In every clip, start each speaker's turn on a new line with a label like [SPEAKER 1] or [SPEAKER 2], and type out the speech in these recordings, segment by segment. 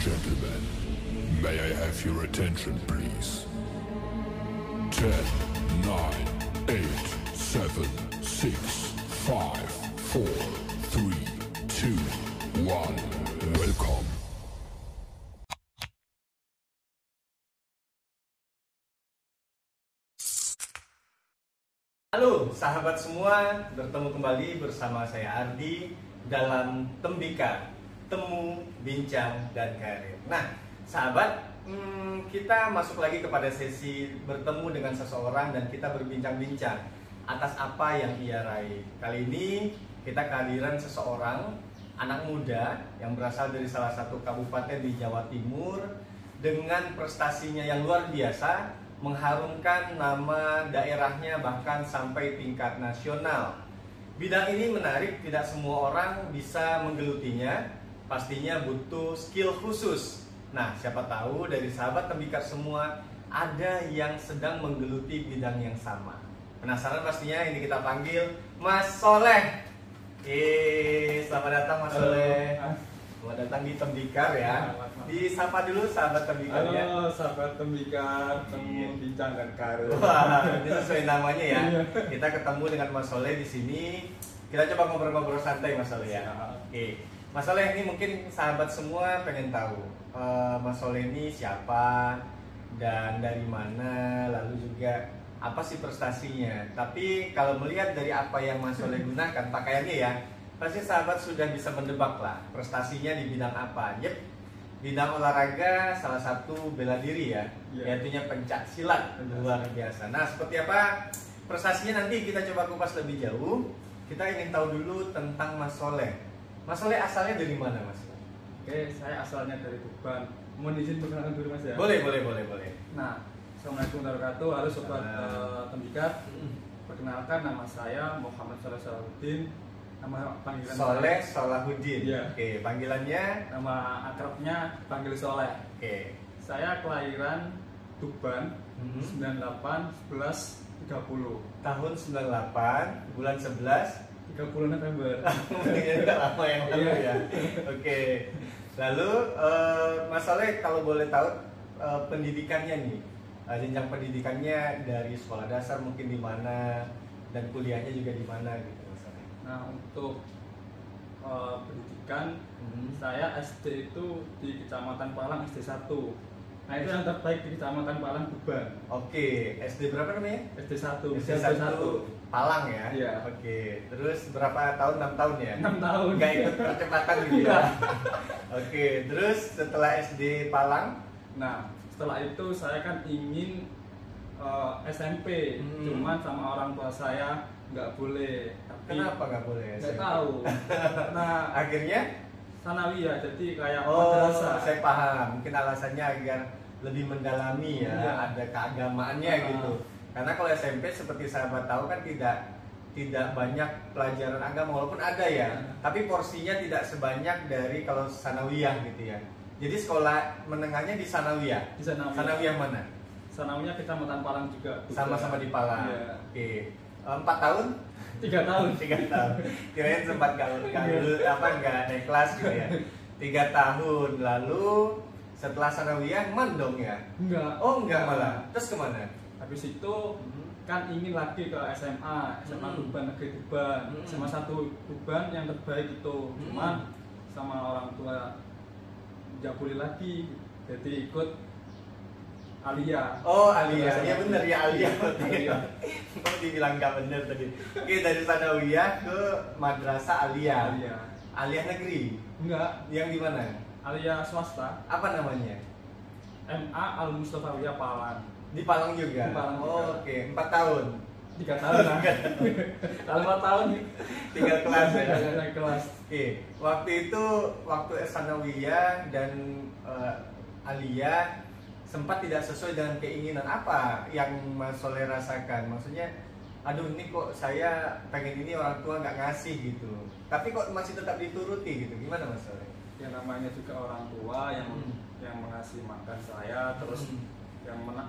[SPEAKER 1] gentlemen, may I have your attention, please? 10, 9, 8, 7, 6, 5, 4, 3, 2, 1. Welcome.
[SPEAKER 2] Halo sahabat semua, bertemu kembali bersama saya Ardi dalam Tembika, Temu, Bincang, dan Karir. Nah sahabat, kita masuk lagi kepada sesi bertemu dengan seseorang dan kita berbincang-bincang atas apa yang ia raih. Kali ini kita kehadiran seseorang, anak muda yang berasal dari salah satu kabupaten di Jawa Timur dengan prestasinya yang luar biasa, mengharumkan nama daerahnya bahkan sampai tingkat nasional. Bidang ini menarik, tidak semua orang bisa menggelutinya, pastinya butuh skill khusus. Nah, siapa tahu dari sahabat Tembikar semua ada yang sedang menggeluti bidang yang sama. Penasaran pastinya, ini kita panggil Mas Soleh. Selamat datang Mas Soleh. Selamat datang di Tembikar ya. Disapa dulu sahabat Tembikar ya.
[SPEAKER 3] Halo sahabat Tembikar, Temu, Bincang, dan Karir.
[SPEAKER 2] Wah, ini sesuai namanya ya. Kita ketemu dengan Mas Soleh di sini. Kita coba ngobrol-ngobrol santai Mas Soleh ya. Oke. Mas Soleh, ini mungkin sahabat semua pengen tahu Mas Soleh ini siapa dan dari mana, lalu juga apa sih prestasinya. Tapi kalau melihat dari apa yang Mas Soleh gunakan pakaiannya ya, pasti sahabat sudah bisa mendebak lah prestasinya di bidang apa. Yep, bidang olahraga salah satu bela diri ya, yaitu pencak silat, luar biasa. Nah, seperti apa prestasinya nanti kita coba kupas lebih jauh. Kita ingin tahu dulu tentang Mas Soleh. Mas Soleh asalnya dari mana Mas?
[SPEAKER 3] Oke, saya asalnya dari Tuban. Mohon izin perkenalkan dulu Mas ya.
[SPEAKER 2] Boleh.
[SPEAKER 3] Nah, Assalamualaikum warahmatullahi wabarakatuh. Halo sobat Tembikar. Perkenalkan, nama saya Muhammad Soleh Salahuddin. Nama panggilan
[SPEAKER 2] Soleh Salahuddin.
[SPEAKER 3] Ya.
[SPEAKER 2] Oke, panggilannya?
[SPEAKER 3] Nama akrabnya panggil Soleh.
[SPEAKER 2] Oke.
[SPEAKER 3] Saya kelahiran Tuban 98 11 30.
[SPEAKER 2] Tahun 98, bulan 11
[SPEAKER 3] 30 November.
[SPEAKER 2] Ini udah lama yang lalu ya. Oke. Lalu Mas Soleh kalau boleh tahu pendidikannya nih, jenjang pendidikannya dari sekolah dasar mungkin di mana dan kuliahnya juga di mana gitu Mas Soleh.
[SPEAKER 3] Nah, untuk pendidikan saya SD itu di Kecamatan Palang SD 1. Nah, itu yang terbaik di Kecamatan Palang Tuban.
[SPEAKER 2] Oke, SD berapa namanya?
[SPEAKER 3] SD 1.
[SPEAKER 2] SD 1 Palang ya?
[SPEAKER 3] Iya.
[SPEAKER 2] Oke, terus berapa tahun? 6 tahun ya?
[SPEAKER 3] 6 tahun.
[SPEAKER 2] Nggak ikut percepatan gitu ya? Oke, terus setelah SD Palang?
[SPEAKER 3] Nah, setelah itu saya kan ingin SMP, cuman sama orang tua saya nggak boleh. Tapi
[SPEAKER 2] Kenapa nggak boleh?
[SPEAKER 3] nggak tahu. Nah,
[SPEAKER 2] akhirnya?
[SPEAKER 3] Sanawiyah, jadi kayak
[SPEAKER 2] Oh,
[SPEAKER 3] madrasah.
[SPEAKER 2] saya paham. Mungkin alasannya agar lebih mendalami ya,
[SPEAKER 3] Iya.
[SPEAKER 2] ada keagamaannya gitu. Karena kalau SMP seperti sahabat tahu kan tidak banyak pelajaran agama, walaupun ada ya, tapi porsinya tidak sebanyak dari kalau sanawiyah gitu ya. Jadi sekolah menengahnya di sanawiyah.
[SPEAKER 3] Di Sanawiyah.
[SPEAKER 2] Sanawiyah mana?
[SPEAKER 3] Sanawiyah Kecamatan Palang juga.
[SPEAKER 2] Sama-sama di Palang.
[SPEAKER 3] Iya.
[SPEAKER 2] Oke. 4 tahun?
[SPEAKER 3] 3 tahun.
[SPEAKER 2] 3 tahun. Kirain sempat nggak naik kelas gitu ya. 3 tahun lalu setelah sanawiyah mandong ya?
[SPEAKER 3] Enggak.
[SPEAKER 2] Oh enggak malah. Terus kemana?
[SPEAKER 3] Habis itu kan ingin lagi ke SMA Tuban Negeri Tuban, SMA 1 Tuban yang terbaik itu. Cuman sama orang tua nggak boleh lagi, jadi ikut Alia.
[SPEAKER 2] Oh Alia, ya bener ya Alia.
[SPEAKER 3] Alia.
[SPEAKER 2] Kok dibilang nggak bener tadi? Oke, dari sanawiyah ke madrasah Alia. Alia negeri?
[SPEAKER 3] Enggak,
[SPEAKER 2] Yang di mana?
[SPEAKER 3] Alia swasta.
[SPEAKER 2] Apa namanya?
[SPEAKER 3] MA Al Mustafawiyah Palang.
[SPEAKER 2] Di Palang juga?
[SPEAKER 3] Di Palang
[SPEAKER 2] Oh,
[SPEAKER 3] juga.
[SPEAKER 2] oke, 4 tahun.
[SPEAKER 3] 3 tahun lah. Kalau 4 tahun
[SPEAKER 2] 3 kelas ya?
[SPEAKER 3] 3 kelas.
[SPEAKER 2] Oke, waktu sanawiyah dan Alia sempat tidak sesuai dengan keinginan. Apa yang Mas Soleh rasakan? Maksudnya, aduh ini kok saya pengen ini orang tua nggak ngasih gitu, tapi kok masih tetap dituruti gitu. Gimana Mas Soleh?
[SPEAKER 3] Ya namanya juga orang tua yang mengasih makan saya, terus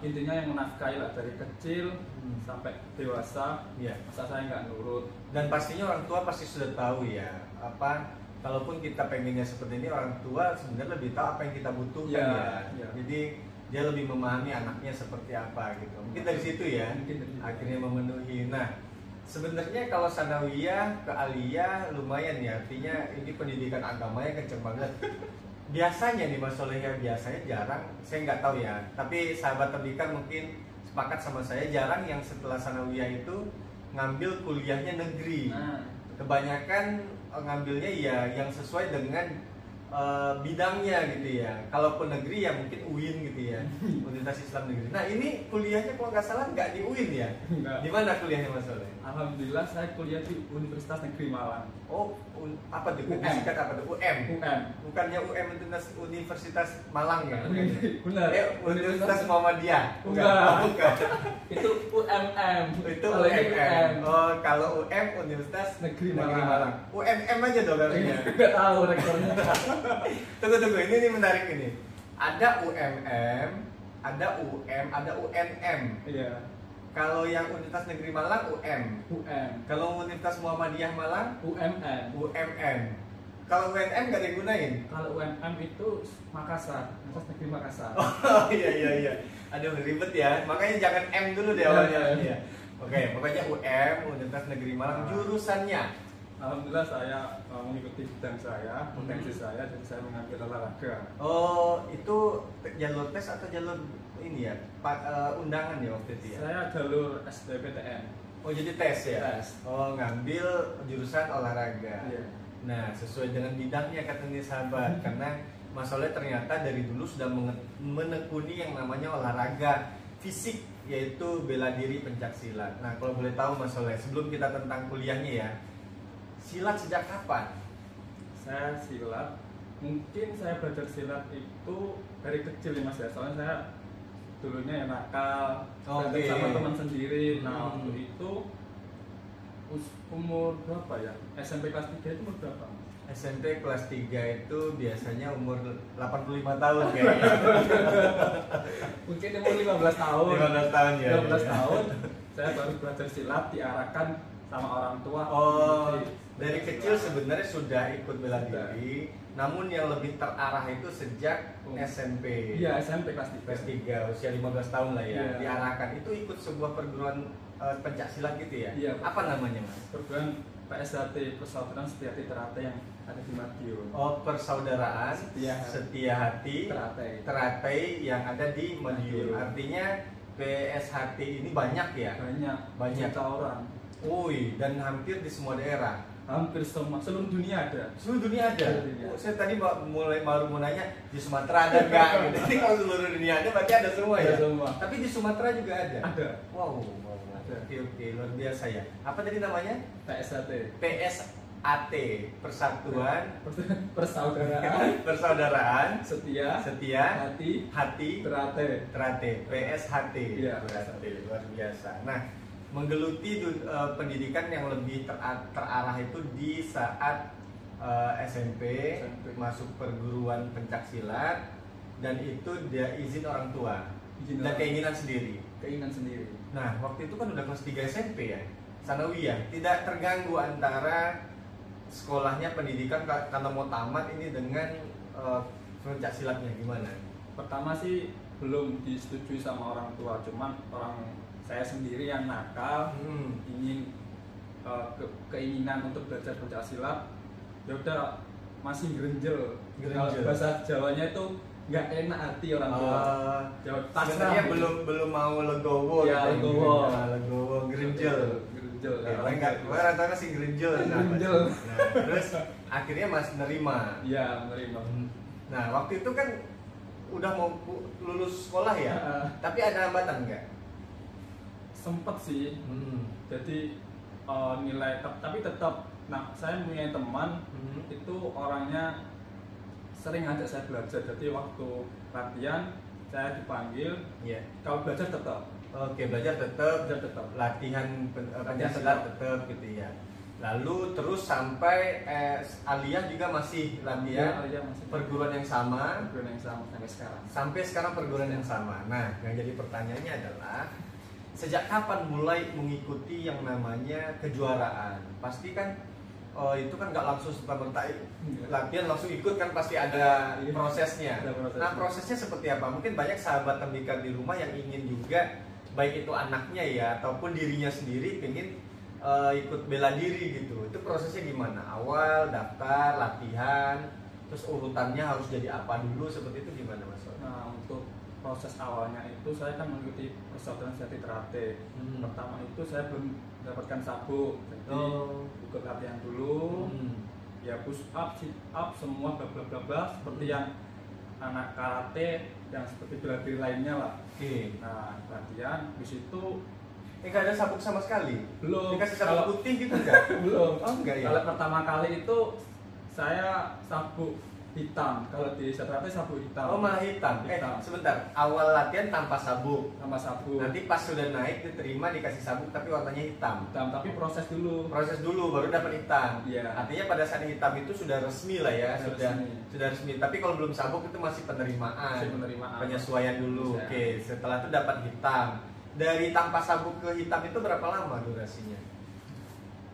[SPEAKER 3] intinya yang menafkahi lah dari kecil sampai dewasa.
[SPEAKER 2] Iya.
[SPEAKER 3] Masa saya nggak nurut.
[SPEAKER 2] Dan pastinya orang tua pasti sudah tahu ya apa kalaupun kita pengennya seperti ini, orang tua sebenarnya lebih tahu apa yang kita butuhkan ya. Jadi dia lebih memahami anaknya seperti apa gitu. Mungkin dari situ ya, akhirnya memenuhi. Nah, sebenarnya kalau sanawiyah ke aliyah lumayan ya, artinya ini pendidikan agamanya kenceng banget. Biasanya nih Mas Soleh ya, biasanya jarang, saya nggak tahu ya. Tapi sahabat tembikar mungkin sepakat sama saya, jarang yang setelah sanawiyah itu ngambil kuliahnya negeri. Kebanyakan ngambilnya ya yang sesuai dengan bidangnya gitu ya. Kalaupun negeri ya mungkin UIN gitu ya, Universitas Islam Negeri. Nah ini kuliahnya kalau nggak salah nggak di UIN ya? Di mana kuliahnya Mas Soleh?
[SPEAKER 3] Alhamdulillah saya kuliah di Universitas Negeri Malang.
[SPEAKER 2] Oh, apa tuh?
[SPEAKER 3] UM.
[SPEAKER 2] Apa tuh? UM. Bukannya UM Universitas Malang ya?
[SPEAKER 3] Benar.
[SPEAKER 2] Universitas Muhammadiyah.
[SPEAKER 3] Bukan. Itu UMM.
[SPEAKER 2] Itu UMM. Oh, kalau UM Universitas
[SPEAKER 3] Negeri Malang.
[SPEAKER 2] UMM aja dong katanya.
[SPEAKER 3] Enggak tahu rektornya.
[SPEAKER 2] Tunggu, ini menarik ini. Ada UMM, ada UM, ada UNM.
[SPEAKER 3] Iya.
[SPEAKER 2] Kalau yang Universitas Negeri Malang UM. Kalau Universitas Muhammadiyah Malang UMN. Kalau UNM nggak digunain?
[SPEAKER 3] Kalau UNM itu Makassar, Universitas Negeri Makassar.
[SPEAKER 2] Oh iya. Aduh ribet ya. Makanya jangan M dulu deh awalnya. Iya. Oke, pokoknya UM Universitas Negeri Malang. Jurusannya?
[SPEAKER 3] Alhamdulillah saya mengikuti bidang saya, potensi saya, jadi saya mengambil olahraga.
[SPEAKER 2] Oh, itu jalur tes atau jalur ini ya? Undangan ya waktu itu ya?
[SPEAKER 3] Saya jalur SBMPTN.
[SPEAKER 2] Oh, jadi tes ya?
[SPEAKER 3] Tes.
[SPEAKER 2] Oh, ngambil jurusan olahraga.
[SPEAKER 3] Iya.
[SPEAKER 2] Nah, sesuai dengan bidangnya katanya sahabat, karena Mas Soleh ternyata dari dulu sudah menekuni yang namanya olahraga fisik, yaitu bela diri pencaksilat. Nah, kalau boleh tahu Mas Soleh, sebelum kita tentang kuliahnya ya, silat sejak kapan?
[SPEAKER 3] Saya silat, mungkin saya belajar silat itu dari kecil ya Mas ya, soalnya saya dulunya ya nakal, sama teman sendiri. Nah, waktu itu umur berapa ya? SMP kelas 3 itu umur berapa?
[SPEAKER 2] SMP kelas 3 itu biasanya umur 85 tahun kayaknya.
[SPEAKER 3] Mungkin umur 15 tahun.
[SPEAKER 2] 15 tahun ya.
[SPEAKER 3] 15 tahun saya baru belajar silat, diarahkan sama orang tua.
[SPEAKER 2] Oh, dari kecil sebenarnya sudah ikut bela diri, namun yang lebih terarah itu sejak SMP.
[SPEAKER 3] Iya, SMP kelas
[SPEAKER 2] 3, usia 15 tahun lah ya.
[SPEAKER 3] Iya.
[SPEAKER 2] Diarahkan itu ikut sebuah perguruan pencaksilat gitu ya.
[SPEAKER 3] Iya.
[SPEAKER 2] Apa namanya, Mas?
[SPEAKER 3] Perguruan PSHT, Persaudaraan Setiahati Ternate yang ada di Madiun.
[SPEAKER 2] Oh, Persaudaraan Setiahati Ternate yang ada di Madiun. Artinya PSHT ini banyak ya? Banyak
[SPEAKER 3] orang.
[SPEAKER 2] Wih, dan hampir di semua daerah.
[SPEAKER 3] Hampir semua, seluruh dunia ada.
[SPEAKER 2] Seluruh dunia ada. Oh, saya tadi baru mau nanya di Sumatera ada nggak? Gitu. Jadi kalau seluruh dunia ada, berarti ada semua ya.
[SPEAKER 3] Semua.
[SPEAKER 2] Tapi di Sumatera juga ada.
[SPEAKER 3] Ada.
[SPEAKER 2] Wow. Oke, luar biasa ya. Apa tadi namanya? PSAT, Persaudaraan Setia Hati Ternate. PSHT.
[SPEAKER 3] Iya.
[SPEAKER 2] Luar biasa. Nah, menggeluti pendidikan yang lebih terarah itu di saat SMP, masuk perguruan pencaksilat, dan itu dia izin orang tua dan keinginan sendiri. Nah, waktu itu kan udah kelas 3 SMP ya, sanawiyah, tidak terganggu antara sekolahnya pendidikan karena mau tamat ini dengan pencaksilatnya gimana?
[SPEAKER 3] Pertama sih belum disetujui sama orang tua, cuman saya sendiri yang nakal, ingin keinginan untuk belajar pencaksilat, ya udah masih gerenjel. Kalau bahasa Jawanya itu nggak enak hati orang tua.
[SPEAKER 2] Sebenarnya belum mau legowo.
[SPEAKER 3] Ya,
[SPEAKER 2] legowo, gerenjel. Rata-rata masih gerenjel. Nah, terus akhirnya Mas nerima.
[SPEAKER 3] Iya, menerima.
[SPEAKER 2] Nah, waktu itu kan udah mau lulus sekolah ya, tapi ada hambatan nggak?
[SPEAKER 3] Sempet sih. Jadi nilai tapi tetap. Nah, saya punya teman itu orangnya sering ngajak saya belajar. Jadi waktu latihan saya dipanggil.
[SPEAKER 2] Iya.
[SPEAKER 3] Kalau belajar tetap.
[SPEAKER 2] Oke, belajar tetap. Latihan pencaksilat tetap gitu ya. Lalu terus sampai aliyah juga masih latihan.
[SPEAKER 3] Ya, masih
[SPEAKER 2] perguruan yang sama.
[SPEAKER 3] Sampai sekarang.
[SPEAKER 2] Sampai sekarang perguruan yang sama. Nah, yang jadi pertanyaannya adalah sejak kapan mulai mengikuti yang namanya kejuaraan? Pasti kan itu kan nggak langsung serta-merta latihan langsung ikut kan, pasti ada prosesnya. Nah prosesnya seperti apa? Mungkin banyak sahabat tembikar di rumah yang ingin juga, baik itu anaknya ya ataupun dirinya sendiri pengen ikut bela diri gitu. Itu prosesnya gimana? Awal daftar, latihan, terus urutannya harus jadi apa dulu, seperti itu gimana Mas?
[SPEAKER 3] Nah untuk proses awalnya itu saya kan mengikuti persaudaraan sejati Teratai. Pertama itu saya belum mendapatkan sabuk, jadi ikut latihan dulu, ya push up, sit up, semua bla bla bla bla, seperti yang anak karate yang seperti bela diri lainnya lah. Nah latihan di situ
[SPEAKER 2] nggak ada sabuk sama sekali?
[SPEAKER 3] Belum.
[SPEAKER 2] Dikasih sabuk putih gitu enggak?
[SPEAKER 3] Belum.
[SPEAKER 2] Oh enggak ya?
[SPEAKER 3] Kalau pertama kali itu saya sabuk hitam, kalau di Teratai sabuk hitam.
[SPEAKER 2] Oh malah hitam.
[SPEAKER 3] Hitam.
[SPEAKER 2] Sebentar, awal latihan tanpa sabuk.
[SPEAKER 3] Tanpa sabuk.
[SPEAKER 2] Nanti pas sudah naik diterima dikasih sabuk tapi warnanya hitam.
[SPEAKER 3] Hitam, tapi proses dulu.
[SPEAKER 2] Proses dulu baru dapat hitam.
[SPEAKER 3] Iya.
[SPEAKER 2] Artinya pada saat hitam itu sudah resmi lah ya, sudah resmi. Tapi kalau belum sabuk itu masih penerimaan. Penyesuaian dulu.
[SPEAKER 3] Bisa.
[SPEAKER 2] Oke, setelah itu dapat hitam. Dari tanpa sabuk ke hitam itu berapa lama durasinya?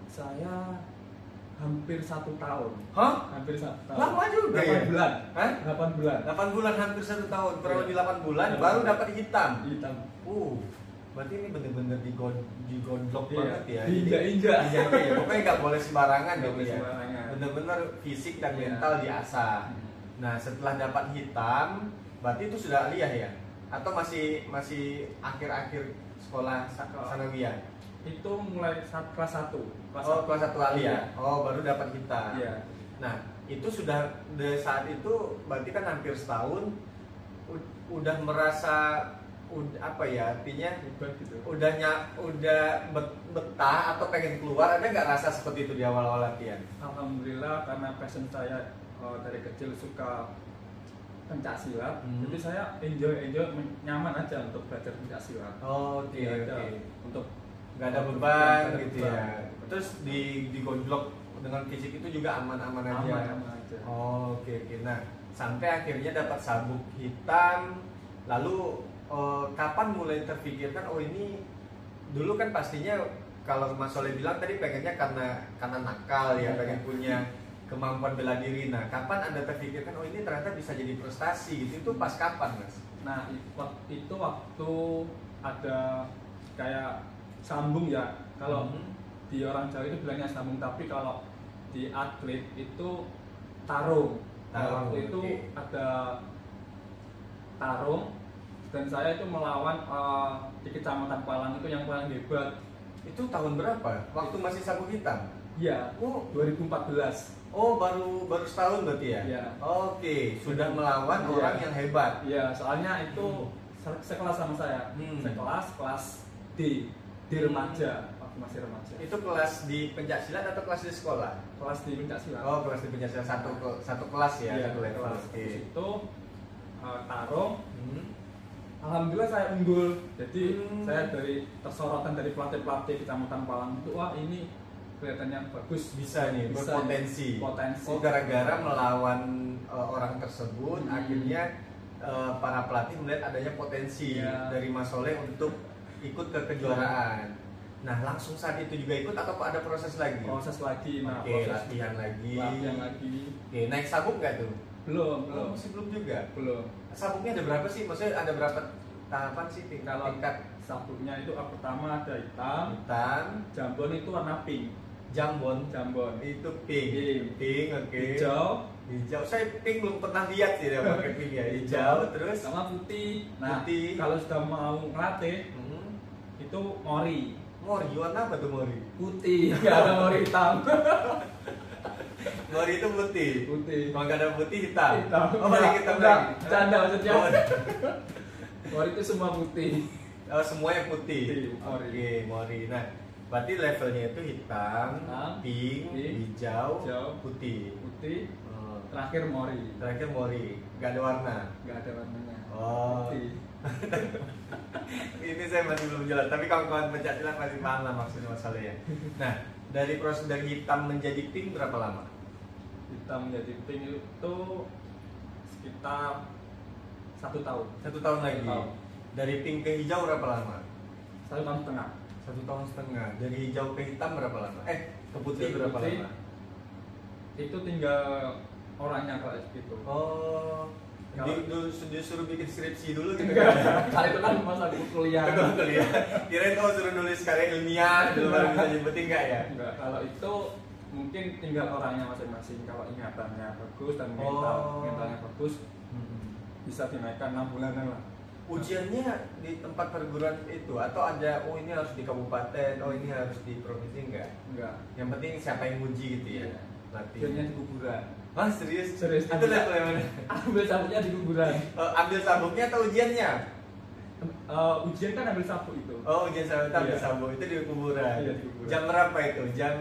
[SPEAKER 3] Saya hampir 1 tahun.
[SPEAKER 2] Hah?
[SPEAKER 3] Hampir 1 tahun.
[SPEAKER 2] Lama juga
[SPEAKER 3] 8
[SPEAKER 2] ya?
[SPEAKER 3] bulan.
[SPEAKER 2] Hah?
[SPEAKER 3] 8 bulan.
[SPEAKER 2] 8 bulan, hampir 1 tahun. Kurang
[SPEAKER 3] Iya.
[SPEAKER 2] lebih 8 bulan baru dapat hitam.
[SPEAKER 3] Hitam.
[SPEAKER 2] Berarti ini bener-bener digondlok
[SPEAKER 3] Iya.
[SPEAKER 2] banget ya.
[SPEAKER 3] Diinjak-injak.
[SPEAKER 2] Iya, ya. Pokoknya nggak boleh sembarangan
[SPEAKER 3] Nggak
[SPEAKER 2] gitu
[SPEAKER 3] boleh
[SPEAKER 2] ya.
[SPEAKER 3] sembarangan.
[SPEAKER 2] Bener-bener fisik dan
[SPEAKER 3] Iya.
[SPEAKER 2] mental diasah. Nah setelah dapat hitam, berarti itu sudah aliyah ya? Atau masih akhir-akhir sekolah sanawiyah?
[SPEAKER 3] Itu mulai kelas 1.
[SPEAKER 2] Kelas 1 aliyah. Oh baru dapat hitam.
[SPEAKER 3] Iya.
[SPEAKER 2] Nah itu sudah dari saat itu berarti kan hampir setahun udah merasa apa ya, artinya
[SPEAKER 3] Hebat gitu.
[SPEAKER 2] udah betah atau pengen keluar, ada nggak rasa seperti itu di awal-awal latihan?
[SPEAKER 3] Alhamdulillah, karena passion saya dari kecil suka pencak silat, jadi saya enjoy nyaman aja untuk belajar pencak silat.
[SPEAKER 2] Oke.
[SPEAKER 3] Untuk
[SPEAKER 2] Nggak ada beban
[SPEAKER 3] nggak ada
[SPEAKER 2] gitu
[SPEAKER 3] beban.
[SPEAKER 2] ya. Terus di gondlok dengan fisik itu juga aman-aman aja.
[SPEAKER 3] aman aja.
[SPEAKER 2] Oke. Nah sampai akhirnya dapat sabuk hitam, lalu kapan mulai terpikirkan ini dulu kan pastinya kalau Mas Soleh bilang tadi pengennya karena nakal ya, pengen punya kemampuan bela diri. Nah kapan Anda terpikirkan ini ternyata bisa jadi prestasi gitu, itu pas kapan Mas?
[SPEAKER 3] Nah itu waktu ada kayak sambung ya, kalau di orang Jawa itu bilangnya sambung, tapi kalau di atlet itu tarung. Nah, waktu itu ada tarung dan saya itu melawan di Kecamatan Palang itu yang paling hebat.
[SPEAKER 2] Itu tahun berapa? Waktu masih sabuk hitam?
[SPEAKER 3] Iya, 2014.
[SPEAKER 2] Oh baru setahun berarti ya?
[SPEAKER 3] Iya.
[SPEAKER 2] Oke, sudah melawan
[SPEAKER 3] Iya.
[SPEAKER 2] orang yang hebat.
[SPEAKER 3] Iya, soalnya itu sekelas sama saya. Kelas D remaja, waktu masih remaja.
[SPEAKER 2] Itu kelas di pencaksilat atau kelas di sekolah?
[SPEAKER 3] Kelas di pencaksilat.
[SPEAKER 2] Oh, kelas di pencaksilat satu kelas ya,
[SPEAKER 3] Iya,
[SPEAKER 2] satu level.
[SPEAKER 3] kelas.
[SPEAKER 2] Oke.
[SPEAKER 3] Itu tarung. Alhamdulillah saya unggul. Jadi saya dari tersorotan dari pelatih Kecamatan Palang itu, wah ini kelihatannya bagus,
[SPEAKER 2] Bisa nih, berpotensi.
[SPEAKER 3] Potensi.
[SPEAKER 2] Oh, gara-gara melawan orang tersebut, akhirnya para pelatih melihat adanya potensi dari Mas Soleh untuk ikut ke kejuaraan. Nah, langsung saat itu juga ikut atau ada proses lagi?
[SPEAKER 3] Proses lagi. Nah,
[SPEAKER 2] Oke, latihan lagi. Oke, naik sabuk nggak tuh?
[SPEAKER 3] Belum.
[SPEAKER 2] Masih belum juga.
[SPEAKER 3] Belum.
[SPEAKER 2] Sabuknya ada berapa sih? Maksudnya ada berapa tahapan sih
[SPEAKER 3] Kalau
[SPEAKER 2] tingkat?
[SPEAKER 3] sabuknya itu pertama ada hitam, jambon itu warna pink.
[SPEAKER 2] Jambon
[SPEAKER 3] itu
[SPEAKER 2] pink, oke. Hijau. Saya pink belum pernah lihat sih dia pakai pink ya. Hijau terus
[SPEAKER 3] sama putih. Nah,
[SPEAKER 2] putih.
[SPEAKER 3] kalau sudah mau ngelatih itu mori.
[SPEAKER 2] Mori warna apa tuh mori?
[SPEAKER 3] Putih, nggak ada mori hitam.
[SPEAKER 2] Mori itu putih. Kalau nggak ada putih hitam. Oh, balik hitam lagi.
[SPEAKER 3] Canda maksudnya. Mori itu semua putih.
[SPEAKER 2] Oh, semuanya putih.
[SPEAKER 3] Mori.
[SPEAKER 2] Oke, mori. Nah, berarti levelnya itu hitam, pink, hijau, putih.
[SPEAKER 3] Terakhir mori.
[SPEAKER 2] Nggak ada warna.
[SPEAKER 3] Nggak ada warnanya.
[SPEAKER 2] Oh.
[SPEAKER 3] Putih.
[SPEAKER 2] Ini saya masih belum jelas, tapi kawan-kawan pencaksilat masih paham lah maksudnya masalahnya. Nah, dari proses dari hitam menjadi pink berapa lama?
[SPEAKER 3] Hitam menjadi pink itu sekitar 1 tahun.
[SPEAKER 2] 1 tahun lagi. Dari pink ke hijau berapa lama?
[SPEAKER 3] 1 tahun setengah.
[SPEAKER 2] 1 tahun setengah. Dari hijau ke hitam berapa lama? Ke putih berapa lama?
[SPEAKER 3] Itu tinggal orangnya kalau gitu.
[SPEAKER 2] Oh, disuruh bikin skripsi dulu gitu
[SPEAKER 3] Enggak,
[SPEAKER 2] kan?
[SPEAKER 3] kalau itu kan masa kuliah.
[SPEAKER 2] Betul kuliah. Kirain kamu suruh nulis karya ilmiah dulu baru bisa nyebutin enggak ya?
[SPEAKER 3] Enggak, kalau itu mungkin tinggal orangnya masing-masing. Kalau ingatannya bagus dan mentalnya bagus, bisa dinaikkan 6 bulanan lah.
[SPEAKER 2] Ujiannya di tempat perguruan itu atau ada ini harus di kabupaten, ini harus di provinsi enggak?
[SPEAKER 3] Enggak.
[SPEAKER 2] Yang penting siapa yang nguji gitu ya?
[SPEAKER 3] Iya.
[SPEAKER 2] Nanti.
[SPEAKER 3] Ujiannya di kuburan.
[SPEAKER 2] Wah serius?
[SPEAKER 3] Serius.
[SPEAKER 2] Itu level yang mana?
[SPEAKER 3] Ambil sabuknya di kuburan.
[SPEAKER 2] Ambil sabuknya atau ujiannya?
[SPEAKER 3] Ujian kan ambil sabuk itu.
[SPEAKER 2] Oh ujian sabuk, ambil
[SPEAKER 3] Iya.
[SPEAKER 2] sabuk itu di kuburan.
[SPEAKER 3] Iya, di kuburan.
[SPEAKER 2] Jam berapa itu? Jam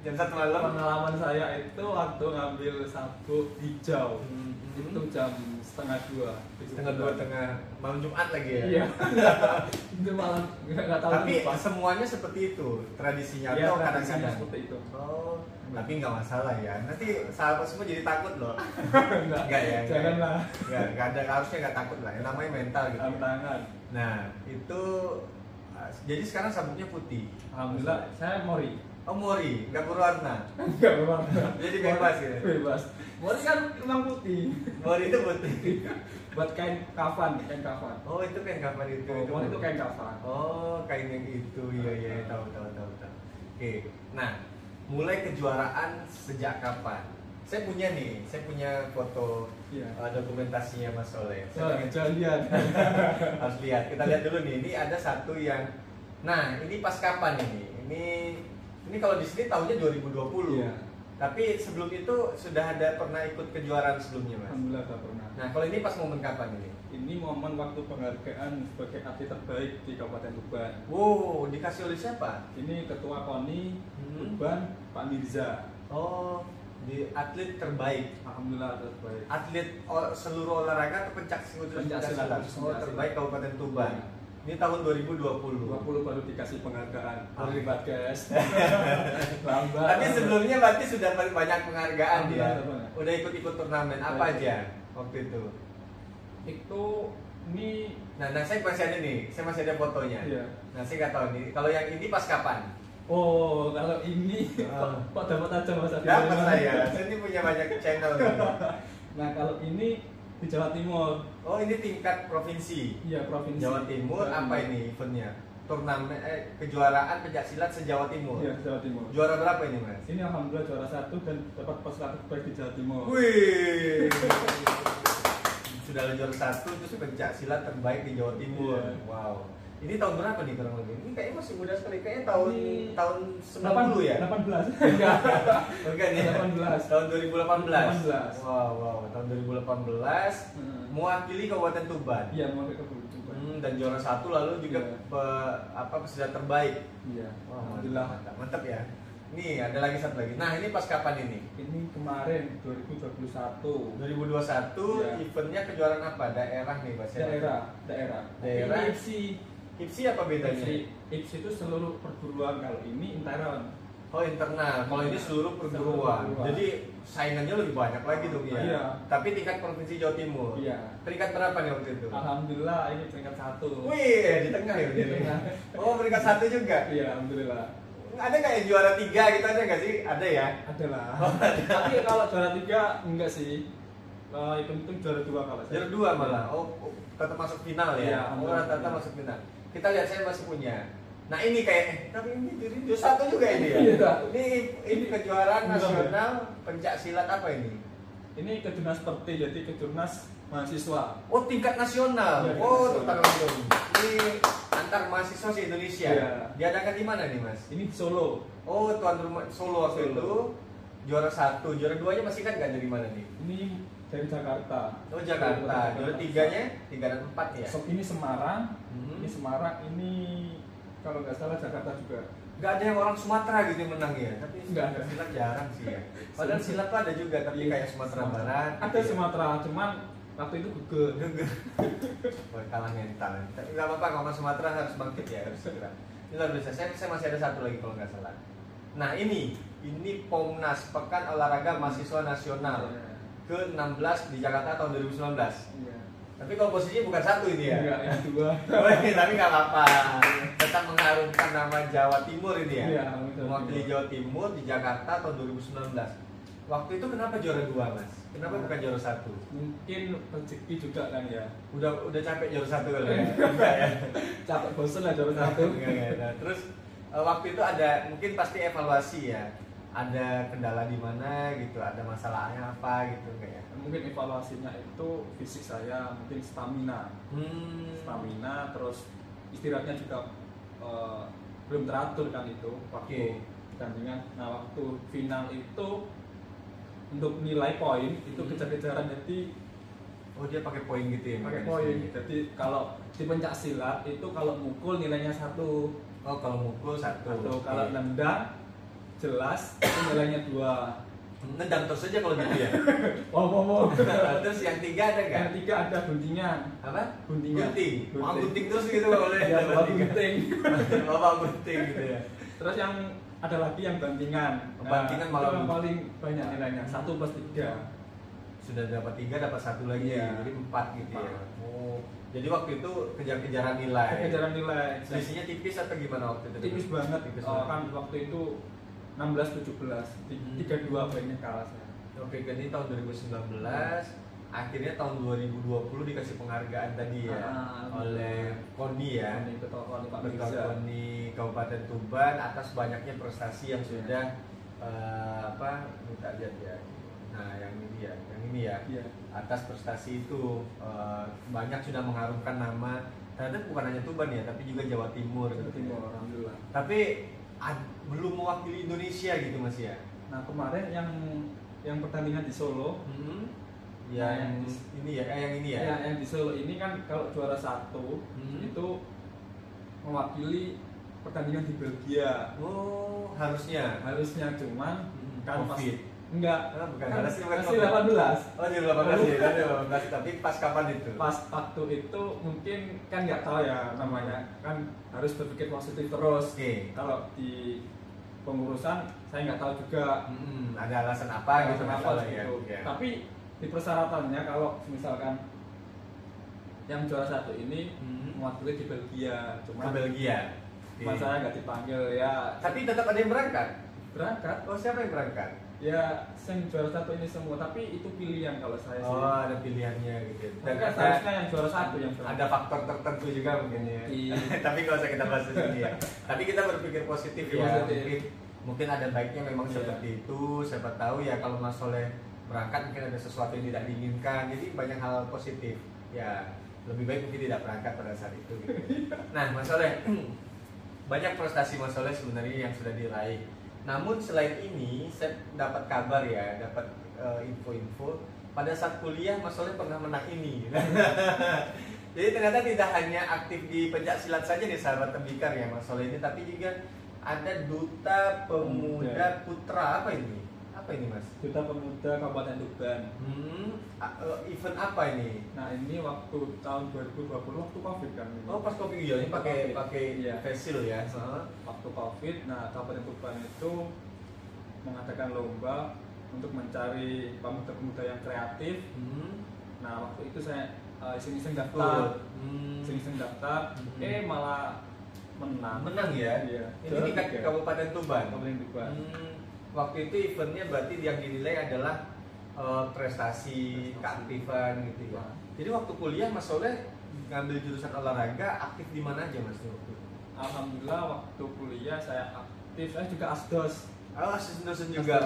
[SPEAKER 2] 1 malam?
[SPEAKER 3] Pengalaman saya itu waktu ngambil sabuk hijau. Itu jam setengah 2.
[SPEAKER 2] Setengah 2 tengah malam Jumat lagi ya?
[SPEAKER 3] Iya. Itu malam nggak tahu.
[SPEAKER 2] Tapi
[SPEAKER 3] lupa.
[SPEAKER 2] semuanya seperti itu tradisinya
[SPEAKER 3] Iya,
[SPEAKER 2] atau
[SPEAKER 3] tradisinya
[SPEAKER 2] kadang-kadang?
[SPEAKER 3] seperti itu.
[SPEAKER 2] Oh, tapi nggak masalah ya. Nanti sahabat semua jadi takut loh. Enggak ya?
[SPEAKER 3] Janganlah.
[SPEAKER 2] Nggak ada, harusnya nggak takut lah. Yang namanya mental gitu. Ya.
[SPEAKER 3] Tantangan.
[SPEAKER 2] Nah, itu jadi sekarang sabuknya putih.
[SPEAKER 3] Alhamdulillah saya mori.
[SPEAKER 2] Oh, mori, nggak berwarna.
[SPEAKER 3] Enggak berwarna.
[SPEAKER 2] Jadi bebas ya.
[SPEAKER 3] Bebas. Mori kan memang putih.
[SPEAKER 2] Mori itu putih.
[SPEAKER 3] Buat kain kafan.
[SPEAKER 2] Oh, itu kain kapan itu?
[SPEAKER 3] Mori itu kain kafan.
[SPEAKER 2] Oh, kain yang itu. Iya, tahu. Oke. Nah, mulai kejuaraan sejak kapan? Saya punya foto
[SPEAKER 3] Iya.
[SPEAKER 2] dokumentasinya Mas Soleh.
[SPEAKER 3] Jangan lihat.
[SPEAKER 2] Harus lihat. Kita lihat dulu nih. Ini ada satu yang. Nah, ini pas kapan ini? Ini kalau di sini tahunnya 2020.
[SPEAKER 3] Iya.
[SPEAKER 2] Tapi sebelum itu sudah ada pernah ikut kejuaraan sebelumnya, Mas?
[SPEAKER 3] Alhamdulillah tak pernah.
[SPEAKER 2] Nah, kalau ini pas momen kapan ini?
[SPEAKER 3] Ini momen waktu penghargaan sebagai atlet terbaik di Kabupaten Tuban.
[SPEAKER 2] Wow, dikasih oleh siapa?
[SPEAKER 3] Ini Ketua KONI Tuban, Pak Mirza.
[SPEAKER 2] Oh, di atlet terbaik.
[SPEAKER 3] Alhamdulillah terbaik.
[SPEAKER 2] Atlet seluruh olahraga atau pencaksilat?
[SPEAKER 3] Pencaksilat.
[SPEAKER 2] Oh, terbaik Kabupaten Tuban. Ini tahun 2020.
[SPEAKER 3] 20 baru dikasih penghargaan. Terlibat guys. Lambat.
[SPEAKER 2] Tapi sebelumnya berarti sudah banyak penghargaan ya.
[SPEAKER 3] Alhamdulillah.
[SPEAKER 2] Udah ikut-ikut turnamen apa aja waktu itu?
[SPEAKER 3] Itu ini
[SPEAKER 2] Nah, saya masih ada nih. Saya masih ada fotonya.
[SPEAKER 3] Iya.
[SPEAKER 2] Nah, saya nggak tahu nih. Kalau yang ini pas kapan?
[SPEAKER 3] oh kalau ini kok dapat aja Mas Adi?
[SPEAKER 2] Dapat saya ini punya banyak channel.
[SPEAKER 3] Nah kalau ini di Jawa Timur.
[SPEAKER 2] Oh, ini tingkat provinsi.
[SPEAKER 3] Iya provinsi.
[SPEAKER 2] Jawa Timur. Apa ini eventnya? Turnamen kejuaraan pencaksilat se-Jawa Timur.
[SPEAKER 3] Iya Jawa Timur.
[SPEAKER 2] Juara berapa ini, Mas?
[SPEAKER 3] Ini alhamdulillah juara 1 dan dapat peserta terbaik di Jawa Timur.
[SPEAKER 2] Wih. Sudah juara 1 terus pencaksilat terbaik di Jawa Timur.
[SPEAKER 3] Iya.
[SPEAKER 2] Wow. Ini tahun berapa nih kurang lebih? Ini kayaknya masih muda sekali. Kayaknya tahun 90 ya?
[SPEAKER 3] 18.
[SPEAKER 2] Bukan ya?
[SPEAKER 3] 18.
[SPEAKER 2] Tahun 2018.
[SPEAKER 3] 18.
[SPEAKER 2] Wow, tahun 2018 mewakili Kabupaten Tuban.
[SPEAKER 3] Iya, mau ke Tuban.
[SPEAKER 2] Dan juara 1 lalu juga
[SPEAKER 3] Iya.
[SPEAKER 2] peserta terbaik.
[SPEAKER 3] Iya.
[SPEAKER 2] Wah,
[SPEAKER 3] Alhamdulillah.
[SPEAKER 2] mantap ya. Nih, ada lagi satu lagi. Nah, ini pas kapan ini?
[SPEAKER 3] Ini kemarin 2021.
[SPEAKER 2] 2021
[SPEAKER 3] Iya.
[SPEAKER 2] eventnya kejuaraan apa? Daerah nih, Mas.
[SPEAKER 3] Daerah.
[SPEAKER 2] Daerah.
[SPEAKER 3] Ini IPSI.
[SPEAKER 2] IPSI apa bedanya?
[SPEAKER 3] IPSI itu seluruh perguruan, kalau ini interon.
[SPEAKER 2] Oh, internal. Kalau ini seluruh perguruan.
[SPEAKER 3] Perguruan.
[SPEAKER 2] Jadi saingannya lebih banyak lagi dong ya.
[SPEAKER 3] Iya.
[SPEAKER 2] Tapi tingkat provinsi Jawa Timur.
[SPEAKER 3] Iya.
[SPEAKER 2] Peringkat berapa nih waktu itu?
[SPEAKER 3] Alhamdulillah ini peringkat 1.
[SPEAKER 2] Wih, di tengah ya.
[SPEAKER 3] Di tengah.
[SPEAKER 2] Oh, peringkat 1 juga.
[SPEAKER 3] Iya, alhamdulillah.
[SPEAKER 2] Ada nggak yang juara 3 gitu, ada nggak sih? Ada ya.
[SPEAKER 3] Ada lah. Tapi kalau juara 3 enggak sih. Hitung-hitung juara 2 kalau saya.
[SPEAKER 2] Juara 2 malah. Oh, tetap masuk final
[SPEAKER 3] Iya,
[SPEAKER 2] ya. Oh, rata-rata masuk final. Kita lihat, saya masih punya. Nah, ini kayak tapi ini jadi juara 1 juga ini ya.
[SPEAKER 3] Iya.
[SPEAKER 2] Ini kejuaraan
[SPEAKER 3] Benar,
[SPEAKER 2] nasional pencak silat apa ini?
[SPEAKER 3] Ini kejurnas seperti jadi kejurnas mahasiswa.
[SPEAKER 2] Oh, tingkat nasional.
[SPEAKER 3] Iya,
[SPEAKER 2] Oh,
[SPEAKER 3] nasional.
[SPEAKER 2] tentang langsung. Ini antar mahasiswa se Indonesia.
[SPEAKER 3] Iya.
[SPEAKER 2] Diadakan di mana nih, Mas?
[SPEAKER 3] Ini di Solo.
[SPEAKER 2] Oh, tuan rumah Solo waktu
[SPEAKER 3] Solo.
[SPEAKER 2] itu. Juara 1, juara 2-nya masih kan nggak dari mana nih?
[SPEAKER 3] Ini dari Jakarta.
[SPEAKER 2] Oh, Jakarta. Juara 3-nya 3 dan 4 ya.
[SPEAKER 3] Ini Semarang.
[SPEAKER 2] Hmm.
[SPEAKER 3] Ini Semarang. Ini kalau nggak salah Jakarta juga.
[SPEAKER 2] Gak ada yang orang Sumatera gitu yang menang ya, tapi
[SPEAKER 3] Nggak ada.
[SPEAKER 2] silat jarang sih ya. Padahal silat tuh ada juga, tapi
[SPEAKER 3] Iya.
[SPEAKER 2] kayak Sumatera Barat.
[SPEAKER 3] Ada
[SPEAKER 2] gitu ya.
[SPEAKER 3] Sumatera, cuman waktu itu gugur.
[SPEAKER 2] Wah, kalah mental. Tapi nggak apa-apa, kalau Sumatera harus bangkit ya, harus segera. Ini luar biasa. Saya masih ada satu lagi kalau nggak salah. Nah, ini Pomnas, Pekan Olahraga Mahasiswa Nasional ke-16 di Jakarta tahun 2019.
[SPEAKER 3] Iya.
[SPEAKER 2] Tapi komposisinya bukan satu ini ya.
[SPEAKER 3] Enggak, yang 2.
[SPEAKER 2] Tapi nggak apa-apa. Tetap mengharumkan nama Jawa Timur ini ya.
[SPEAKER 3] Iya,
[SPEAKER 2] Mewakili Jawa Timur di Jakarta tahun 2019. Waktu itu kenapa juara 2 Mas? Kenapa bukan juara 1?
[SPEAKER 3] Mungkin rezeki juga kan ya.
[SPEAKER 2] Udah capek juara 1 kali ya? Enggak ya?
[SPEAKER 3] Capek bosen lah juara 1.
[SPEAKER 2] Enggak. Nah, terus waktu itu ada mungkin pasti evaluasi ya. Ada kendala di mana gitu, ada masalahnya apa gitu enggak ya?
[SPEAKER 3] Mungkin evaluasinya itu fisik saya, mungkin stamina. Stamina, terus istirahatnya juga belum teratur kan itu waktu pertandingan. Nah, waktu final itu untuk nilai poin itu kejar-kejaran, jadi
[SPEAKER 2] dia pakai poin gitu ya?
[SPEAKER 3] pakai poin. Jadi kalau di pencak silat itu kalau mukul nilainya 1.
[SPEAKER 2] Oh, kalau mukul 1.
[SPEAKER 3] Kalau nendang jelas itu nilainya 2.
[SPEAKER 2] Nendang terus aja kalau gitu ya?
[SPEAKER 3] Wow.
[SPEAKER 2] Terus yang 3 ada nggak?
[SPEAKER 3] Yang 3 ada guntingan.
[SPEAKER 2] Apa?
[SPEAKER 3] Guntingan.
[SPEAKER 2] Gunting terus gitu boleh?
[SPEAKER 3] Ya, bawa gunting.
[SPEAKER 2] Bawa gunting gitu ya?
[SPEAKER 3] Terus yang ada lagi yang bantingan.
[SPEAKER 2] Bantingan malah
[SPEAKER 3] itu yang paling banyak nilainya, 1+3.
[SPEAKER 2] Sudah dapat 3, dapat 1 lagi, jadi 4 gitu ya. Oh, jadi waktu itu kejar-kejaran nilai.
[SPEAKER 3] Kejaran nilai.
[SPEAKER 2] Selisihnya tipis atau gimana waktu itu?
[SPEAKER 3] Tipis banget. Kan
[SPEAKER 2] banget.
[SPEAKER 3] waktu itu 16-17, 3-2 poinnya kalah saya.
[SPEAKER 2] Oke, jadi tahun 2019, akhirnya tahun 2020 dikasih penghargaan tadi ya oleh KONI ya.
[SPEAKER 3] Ketua KONI Pak
[SPEAKER 2] Ketua
[SPEAKER 3] Mirza.
[SPEAKER 2] KONI Kabupaten Tuban atas banyaknya prestasi yang sudah kita lihat ya. Nah, yang ini ya.
[SPEAKER 3] Iya.
[SPEAKER 2] Atas prestasi itu banyak sudah mengharumkan nama. Ternyata bukan hanya Tuban ya, tapi juga Jawa Timur.
[SPEAKER 3] Jawa Timur, alhamdulillah.
[SPEAKER 2] Tapi belum mewakili Indonesia gitu Mas ya.
[SPEAKER 3] Nah, kemarin yang pertandingan di Solo,
[SPEAKER 2] yang ini ya.
[SPEAKER 3] Ya, yang di Solo ini kan kalau juara 1 itu mewakili pertandingan di Belgia.
[SPEAKER 2] Oh, harusnya
[SPEAKER 3] Cuman kan pas
[SPEAKER 2] COVID.
[SPEAKER 3] enggak,
[SPEAKER 2] bukan.
[SPEAKER 3] kan
[SPEAKER 2] Masih
[SPEAKER 3] 18.
[SPEAKER 2] Oh, di 18 ya. 18, tapi pas kapan itu?
[SPEAKER 3] Pas waktu itu mungkin kan nggak tahu ya namanya, kan harus berpikir positif terus. Kalau di pengurusan saya nggak tahu juga
[SPEAKER 2] ada alasan apa gitu masalah ya.
[SPEAKER 3] Tapi di persyaratannya kalau misalkan yang juara 1 ini mewakili di Belgia, cuma
[SPEAKER 2] Belgia.
[SPEAKER 3] saya nggak dipanggil ya.
[SPEAKER 2] Tapi tetap ada yang berangkat.
[SPEAKER 3] Oh,
[SPEAKER 2] siapa yang berangkat?
[SPEAKER 3] Ya, yang juara 1 ini semua, tapi itu pilihan kalau saya sih.
[SPEAKER 2] Oh, ada pilihannya gitu.
[SPEAKER 3] Dan seharusnya yang juara 1 yang berangkat.
[SPEAKER 2] Ada faktor tertentu juga mungkin ya. Tapi nggak usah kita bahas di sini ya. Tapi kita berpikir positif ya. Mungkin ada baiknya memang seperti itu. Siapa tahu ya kalau Mas Soleh berangkat mungkin ada sesuatu yang tidak diinginkan. Jadi banyak hal positif. Ya, lebih baik mungkin tidak berangkat pada saat itu gitu. Nah, Mas Soleh, banyak prestasi Mas Soleh sebenarnya yang sudah diraih. Namun selain ini, saya dapat kabar ya, dapat info-info pada saat kuliah Mas Soleh pernah menang ini. Jadi ternyata tidak hanya aktif di pencak silat saja nih sahabat tembikar ya Mas Soleh ini, tapi juga ada Duta Pemuda Putra. Apa ini? Apa ini Mas?
[SPEAKER 3] Duta Pemuda Kabupaten Tuban.
[SPEAKER 2] Event apa ini?
[SPEAKER 3] Nah, ini waktu tahun 2020 waktu Covid kan ini.
[SPEAKER 2] Oh, pas Covid ya, ini pakai face shield ya.
[SPEAKER 3] Waktu Covid, nah Kabupaten Tuban itu mengadakan lomba untuk mencari pemuda-pemuda yang kreatif. Nah, waktu itu saya iseng-iseng daftar. Malah menang
[SPEAKER 2] ya?
[SPEAKER 3] Iya.
[SPEAKER 2] Ini di Kabupaten Tuban.
[SPEAKER 3] Kabupaten Tuban.
[SPEAKER 2] Waktu itu eventnya berarti yang dinilai adalah prestasi, keaktifan gitu ya. Jadi waktu kuliah Mas Soleh ngambil jurusan olahraga, aktif di mana aja Mas waktu itu?
[SPEAKER 3] Alhamdulillah waktu kuliah saya aktif, saya juga asdos.
[SPEAKER 2] Asdos juga.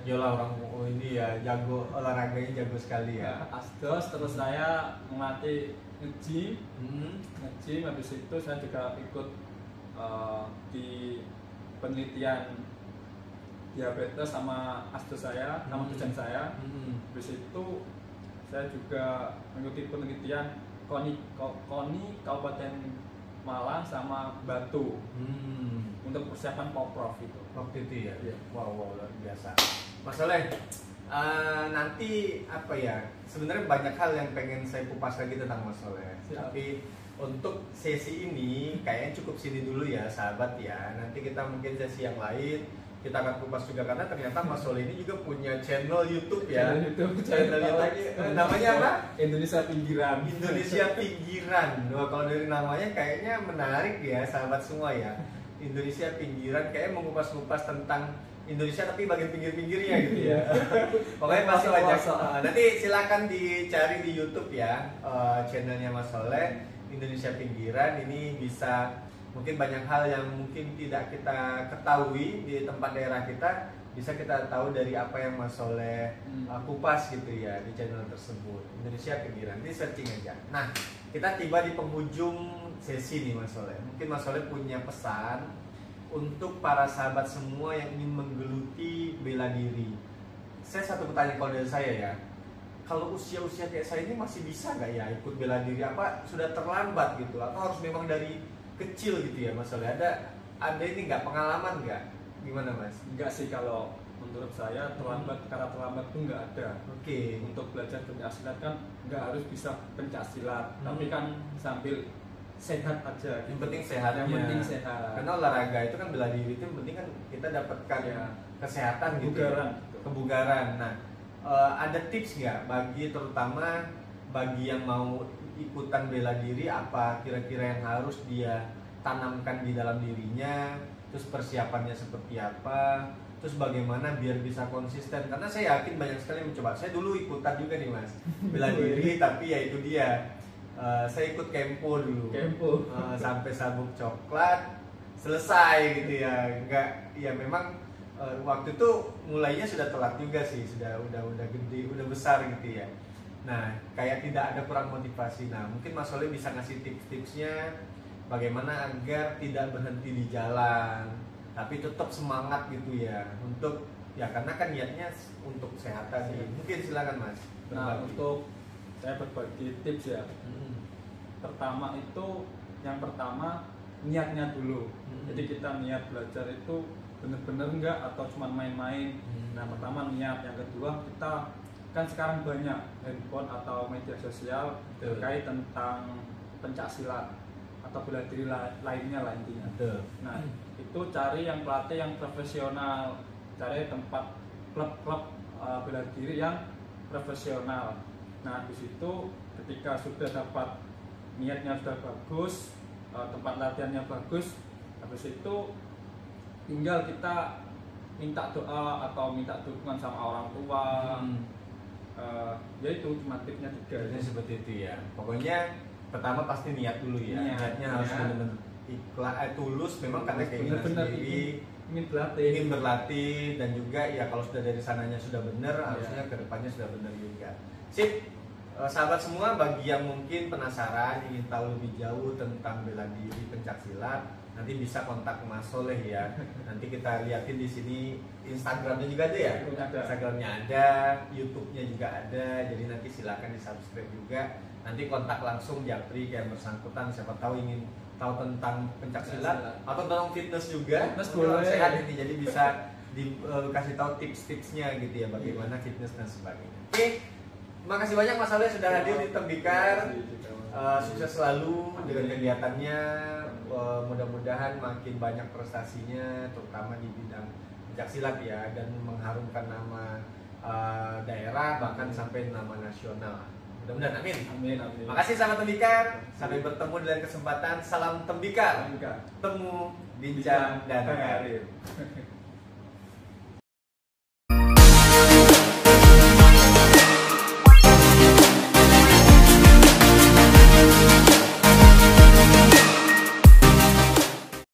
[SPEAKER 2] Yalah orang ini ya jago olahraganya, jago sekali ya.
[SPEAKER 3] Asdos, terus saya melatih nge-gym. Habis itu saya juga ikut di penelitian diabetes sama asdos saya, sama dosen saya. Habis itu saya juga mengikuti penelitian KONI Kabupaten Malang sama Batu untuk persiapan Poprov itu.
[SPEAKER 2] Waktu itu ya? Wow, luar biasa. Mas Soleh, nanti apa ya? Sebenarnya banyak hal yang pengen saya kupas lagi tentang Mas Soleh. Tapi untuk sesi ini kayaknya cukup sini dulu ya sahabat ya. Nanti kita mungkin sesi yang lain kita akan kupas juga karena ternyata Mas Soleh ini juga punya channel YouTube ya. Channel YouTube namanya apa?
[SPEAKER 3] Indonesia Pinggiran.
[SPEAKER 2] Wah, kalau dari namanya kayaknya menarik ya sahabat semua ya. Indonesia Pinggiran kayaknya mengupas-ngupas tentang Indonesia tapi bagian pinggir-pinggirnya gitu ya. Pokoknya masih banyak. Nanti silakan dicari di YouTube ya, channelnya Mas Soleh Indonesia Pinggiran. Ini bisa mungkin banyak hal yang mungkin tidak kita ketahui di tempat daerah kita, bisa kita tahu dari apa yang Mas Soleh kupas gitu ya di channel tersebut, Indonesia Pinggiran. Ini searching aja. Nah, kita tiba di penghujung sesi nih Mas Soleh. Mungkin Mas Soleh punya pesan untuk para sahabat semua yang ingin menggeluti bela diri. Saya satu pertanyaan kalau dari saya ya, kalau usia-usia kayak saya ini masih bisa nggak ya ikut bela diri? Apa sudah terlambat gitu? Atau harus memang dari kecil gitu ya Mas Soleh? Ada ini nggak, pengalaman nggak? Gimana Mas?
[SPEAKER 3] Enggak sih, kalau menurut saya terlambat, karena terlambat itu nggak ada.
[SPEAKER 2] Oke.
[SPEAKER 3] Untuk belajar pencaksilat kan nggak harus bisa pencaksilat, tapi kan sambil sehat aja.
[SPEAKER 2] Yang penting sehatnya.
[SPEAKER 3] Yang penting sehat.
[SPEAKER 2] Karena olahraga itu kan bela diri itu yang penting kan kita dapatkan kesehatan gitu.
[SPEAKER 3] Kebugaran.
[SPEAKER 2] Kebugaran. Nah, ada tips nggak bagi terutama bagi yang mau ikutan bela diri, apa kira-kira yang harus dia tanamkan di dalam dirinya, terus persiapannya seperti apa, terus bagaimana biar bisa konsisten? Karena saya yakin banyak sekali yang mencoba. Saya dulu ikutan juga nih Mas bela diri, tapi ya itu dia. Saya ikut kempo dulu, sampai sabuk coklat selesai gitu ya. Enggak, ya memang waktu itu mulainya sudah telat juga sih, udah gede, udah besar gitu ya. Nah, kayak tidak ada, kurang motivasi. Nah, mungkin Mas Soleh bisa ngasih tips-tipsnya bagaimana agar tidak berhenti di jalan, tapi tetap semangat gitu ya, untuk ya karena kan niatnya untuk kesehatan. Mungkin silakan Mas berbagi.
[SPEAKER 3] Nah, untuk saya berbagi tips ya. Yang pertama niatnya dulu. Jadi kita niat belajar itu benar-benar enggak atau cuma main-main. Nah, pertama niat. Yang kedua, kita kan sekarang banyak handphone atau media sosial terkait tentang pencaksilat atau bela diri lainnya lah intinya. Nah, itu cari yang pelatih yang profesional, cari tempat klub-klub bela diri yang profesional. Nah, di situ ketika sudah dapat niatnya sudah bagus, tempat latihannya bagus, habis itu tinggal kita minta doa atau minta dukungan sama orang tua. Ya itu cuma tipsnya 3.
[SPEAKER 2] Jadi seperti itu ya. Pokoknya pertama pasti niat dulu ya. Niatnya harus benar-benar ikhlas, tulus memang karena keinginan sendiri, ingin berlatih, dan juga ya kalau sudah dari sananya sudah benar, harusnya kedepannya sudah benar juga. Sip. Sahabat semua, bagi yang mungkin penasaran ingin tahu lebih jauh tentang bela diri pencaksilat, nanti bisa kontak Mas Soleh ya. Nanti kita liatin di sini Instagramnya juga ada ya. Instagramnya ada, YouTube-nya juga ada. Jadi nanti silakan di subscribe juga. Nanti kontak langsung Japri yang bersangkutan, siapa tahu ingin tahu tentang pencaksilat atau tentang fitness juga.
[SPEAKER 3] Fitness boleh.
[SPEAKER 2] Sehat ini, jadi bisa dikasih tahu tips-tipsnya gitu ya, bagaimana fitness dan sebagainya. Oke. Terima kasih banyak Mas Soleh sudah hadir di Tembikar. Sukses selalu dengan kegiatannya. Mudah-mudahan makin banyak prestasinya, terutama di bidang pencaksilat ya, dan mengharumkan nama daerah bahkan sampai nama nasional. Mudah-mudahan, amin.
[SPEAKER 3] Amin.
[SPEAKER 2] Makasih sahabat Tembikar. Sampai bertemu di lain kesempatan. Salam Tembikar. Temu, bincang, dan karir.